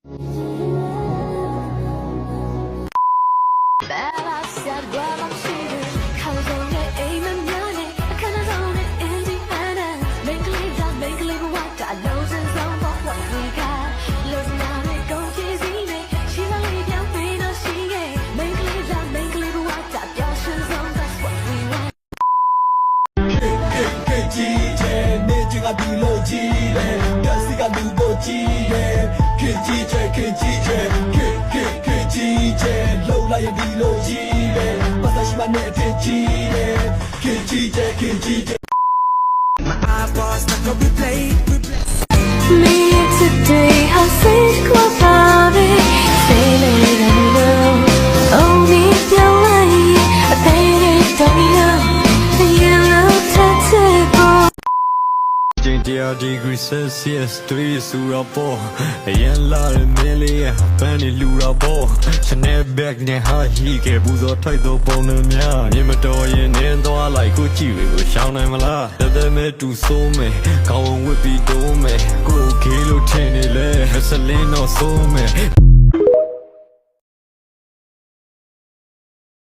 Me today, I say goodbye. Say later, me now. Only your way, I think it don't know. You look tatted. 100 degrees Celsius တွေ့ဆူတော့ပေါ်အရင်လာတဲ့မင်းလေးပန်းနေလူတော့ပေါ် Chanel bag နဲ့ဟာဟီကဘူးစောထိုက်တော့ပုံနဲ့များမြင်မတော်ရင်နင်းသွားလိုက်ကိုကြည့်တွေကိုရှောင်းနိုင်မလားတသက်မဲ့တူဆိုးမယ်ကောင်းဝစ်ပြီးတိုးမယ်ကိုခေးလို့ထင်နေလဲဆလင်းတော့ဆိုးမယ်